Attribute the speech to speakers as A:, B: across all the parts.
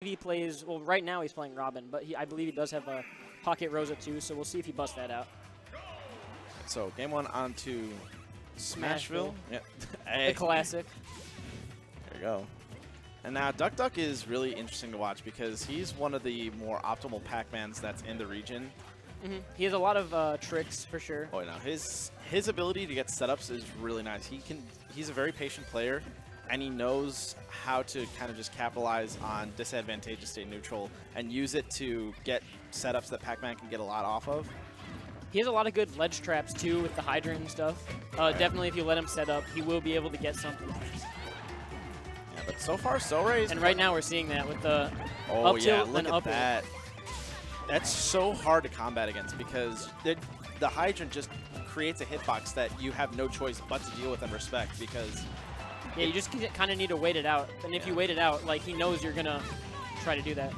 A: he plays, well, right now he's playing Robin, but I believe he does have a Pocket Rosa too, so we'll see if he busts that out.
B: So game 1 on to Smashville. Yep.
A: The classic.
B: There you go. And now Duck is really interesting to watch because he's one of the more optimal Pac-Mans that's in the region.
A: He has a lot of tricks for sure.
B: Oh, no, his ability to get setups is really nice. He's a very patient player, and he knows how to kind of just capitalize on disadvantageous state neutral and use it to get setups that Pac-Man can get a lot off of.
A: He has a lot of good ledge traps too with the hydrant and stuff. Definitely, if you let him set up, he will be able to get something.
B: Yeah, but so far, SoRey.
A: And right now we're seeing that with the
B: up
A: tilt
B: yeah,
A: and
B: look at
A: up
B: that. That's so hard to combat against because the hydrant just creates a hitbox that you have no choice but to deal with and respect because.
A: Yeah, you just kind of need to wait it out. And if you wait it out, like, he knows you're going to try to do that.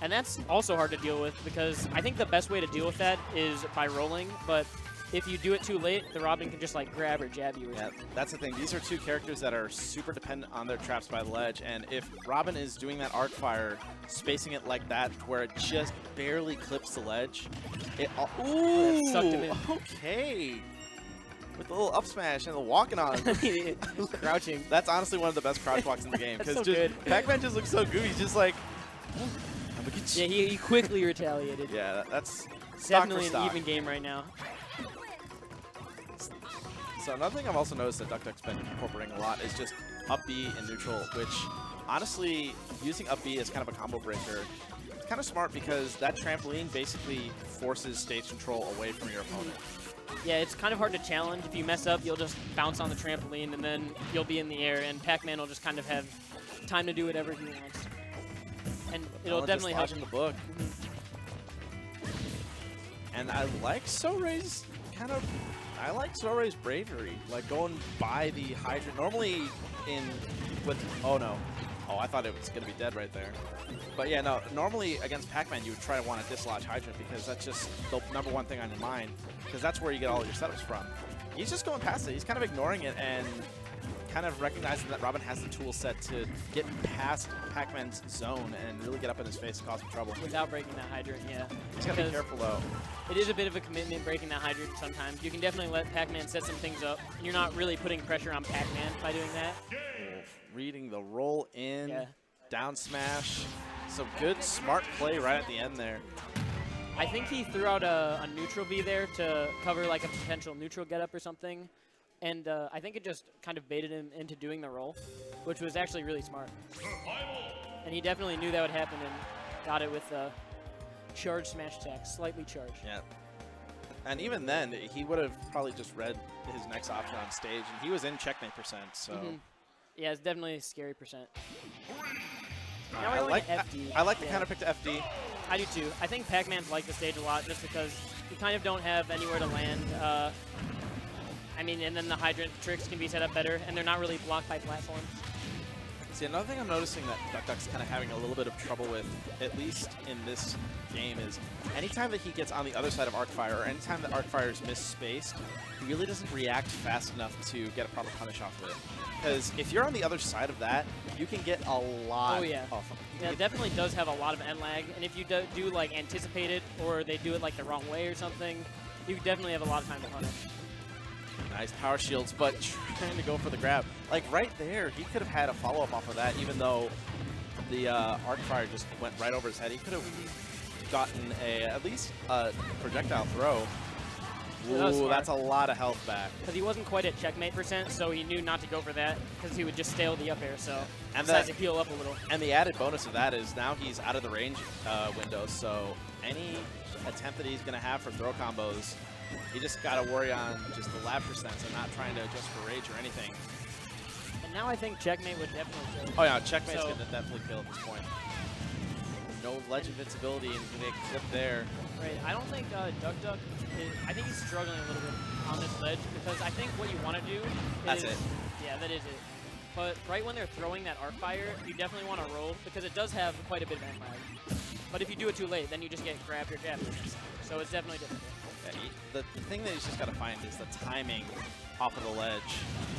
A: And that's also hard to deal with because I think the best way to deal with that is by rolling. But if you do it too late, the Robin can just, like, grab or jab you. Or something.
B: That's the thing. These are two characters that are super dependent on their traps by the ledge. And if Robin is doing that arc fire, spacing it like that where it just barely clips the ledge, ooh,
A: sucked him in.
B: Okay. With the little up smash and the walking on.
A: Crouching.
B: That's honestly one of the best crouch walks in the game. Because
A: so
B: Pac-Man just looks so goofy. He's just like,
A: yeah, he quickly retaliated.
B: Yeah, that's
A: definitely an even game right now.
B: So another thing I've also noticed that Duck's been incorporating a lot is just up B and neutral, which honestly, using up B as kind of a combo breaker, it's kind of smart because that trampoline basically forces stage control away from your opponent.
A: Yeah, it's kind of hard to challenge. If you mess up, you'll just bounce on the trampoline, and then you'll be in the air, and Pac-Man will just kind of have time to do whatever he wants. And it'll definitely help
B: in the book. And I like SoRey's bravery, like going by the hydrant. Normally oh no. Oh, I thought it was going to be dead right there. But yeah, no, normally against Pac-Man, you would try to want to dislodge hydrant because that's just the #1 thing on your mind because that's where you get all your setups from. He's just going past it. He's kind of ignoring it and kind of recognizing that Robin has the tool set to get past Pac-Man's zone and really get up in his face and cause him trouble.
A: Without breaking that hydrant, yeah.
B: He's got to be careful, though.
A: It is a bit of a commitment breaking that hydrant sometimes. You can definitely let Pac-Man set some things up. You're not really putting pressure on Pac-Man by doing that.
B: Reading the roll in, down smash. Some good, smart play right at the end there.
A: I think he threw out a neutral B there to cover like a potential neutral getup or something. And I think it just kind of baited him into doing the roll, which was actually really smart. And he definitely knew that would happen and got it with charge smash attack, slightly charged.
B: Yeah. And even then, he would have probably just read his next option on stage, and he was in checkmate %, so.
A: Yeah, it's definitely a scary %.
B: Now I like FD. I like the counter pick to FD.
A: I do too. I think Pac-Man's like the stage a lot just because you kind of don't have anywhere to land. I mean, and then the hydrant tricks can be set up better, and they're not really blocked by platforms.
B: See, another thing I'm noticing that Duck's kind of having a little bit of trouble with, at least in this game, is anytime that he gets on the other side of Arcfire, or anytime that Arcfire is misspaced, he really doesn't react fast enough to get a proper punish off of it. Because if you're on the other side of that, you can get a lot off of it.
A: Yeah, it definitely does have a lot of end lag, and if you do like anticipate it, or they do it like the wrong way or something, you definitely have a lot of time to punish.
B: Nice power shields, but trying to go for the grab. Like right there, he could have had a follow-up off of that, even though the Arcfire just went right over his head. He could have gotten at least a projectile throw. Ooh, that's a lot of health back.
A: Because he wasn't quite at checkmate %, so he knew not to go for that, because he would just stale the up air, so and decides to heal up a little. And
B: the added bonus of that is now he's out of the range window, so any attempt that he's going to have for throw combos, you just got to worry on just the lab % and not trying to adjust for rage or anything.
A: And now I think checkmate would definitely kill.
B: Oh yeah, checkmate's going to definitely kill at this point. No ledge invincibility and big clip there.
A: Right, I don't think Duck I think he's struggling a little bit on this ledge because I think what you want to do is...
B: That's it.
A: Yeah, that is it. But right when they're throwing that Arcfire, you definitely want to roll because it does have quite a bit of end lag. But if you do it too late, then you just get grabbed or jabbed. So it's definitely difficult.
B: Yeah, the thing that he's just got to find is the timing off of the ledge.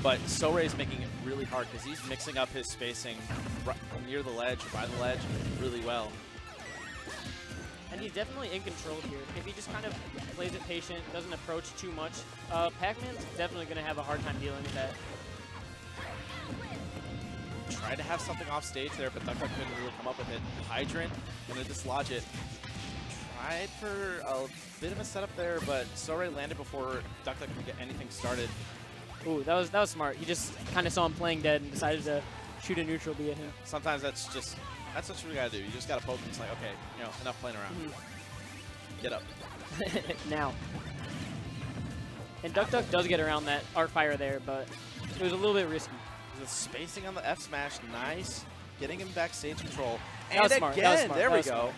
B: But SoRey's making it really hard because he's mixing up his spacing right near the ledge, by the ledge, really well.
A: And he's definitely in control here. If he just kind of plays it patient, doesn't approach too much, Pac-Man's definitely going to have a hard time dealing with that.
B: Tried to have something off stage there, but Duckduck couldn't really come up with it. Hydrant, gonna dislodge it. Tried for a bit of a setup there, but SoRey landed before Duckduck could get anything started.
A: Ooh, that was smart. He just kind of saw him playing dead and decided to shoot a neutral B at him.
B: Sometimes that's what you gotta do. You just gotta poke him. It's like, okay, you know, enough playing around. Get up.
A: Now. And Duckduck does get around that arc fire there, but it was a little bit risky.
B: The spacing on the F smash, nice. Getting him backstage control.
A: That was
B: And
A: smart.
B: again,
A: That was smart.
B: there
A: That
B: we
A: was
B: go.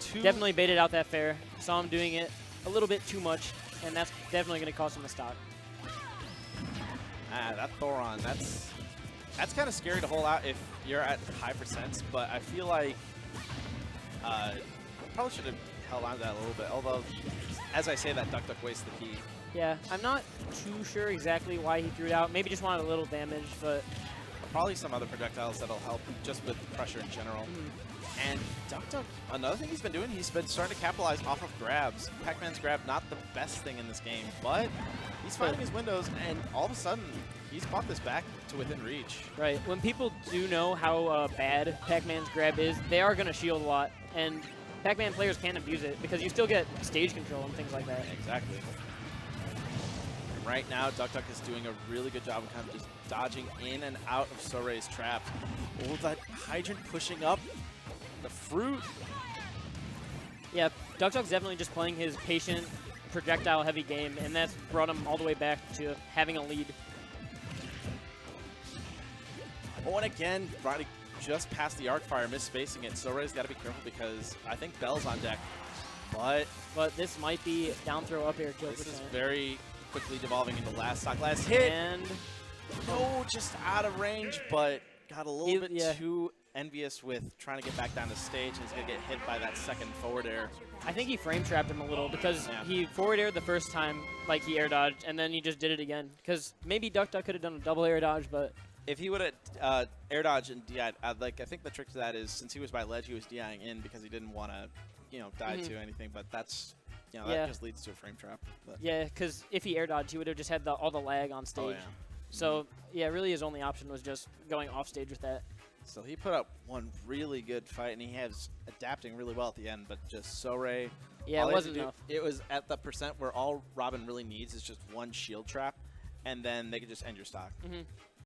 A: smart. Definitely baited out that fair. Saw him doing it a little bit too much, and that's definitely going to cost him a stock.
B: That Thoron, that's kind of scary to hold out if you're at high percents, but I feel like probably should have held on to that a little bit, although, as I say that, Duckduck wasted the key.
A: Yeah, I'm not too sure exactly why he threw it out. Maybe just wanted a little damage, but...
B: Probably some other projectiles that'll help just with pressure in general. And Duckduck, another thing he's been doing, he's been starting to capitalize off of grabs. Pac-Man's grab, not the best thing in this game, but he's finding his windows, and all of a sudden, he's brought this back to within reach.
A: Right. When people do know how bad Pac-Man's grab is, they are going to shield a lot, and Pac-Man players can't abuse it because you still get stage control and things like that.
B: Exactly. Right now, Duckduck is doing a really good job of kind of just dodging in and out of SoRey's traps. Oh, that hydrant pushing up the fruit.
A: Yeah, Duckduck's definitely just playing his patient, projectile-heavy game, and that's brought him all the way back to having a lead.
B: Oh, and again, Ronnie just past the arc fire, misspacing it. SoRey's got to be careful because I think Bell's on deck. But
A: this might be down throw up air kill.
B: This is very quickly devolving into last stock, last hit.
A: And
B: oh, just out of range, but got a little bit
A: yeah.
B: too envious with trying to get back down to stage, and he's going to get hit by that second forward air.
A: I think he frame trapped him a little because he forward aired the first time, like he air dodged, and then he just did it again. Because maybe Duckduck could have done a double air dodge, but
B: if he would have air dodged and DI'd, like I think the trick to that is since he was by ledge, he was DIing in because he didn't want to, you know, die to anything. But that's, you know, that just leads to a frame trap. But.
A: Yeah, because if he air dodged, he would have just had all the lag on stage.
B: Oh, yeah.
A: So yeah, really his only option was just going off stage with that.
B: So he put up one really good fight, and he has adapting really well at the end, but just SoRey.
A: Yeah, it wasn't enough.
B: It was at the percent where all Robin really needs is just one shield trap, and then they could just end your stock.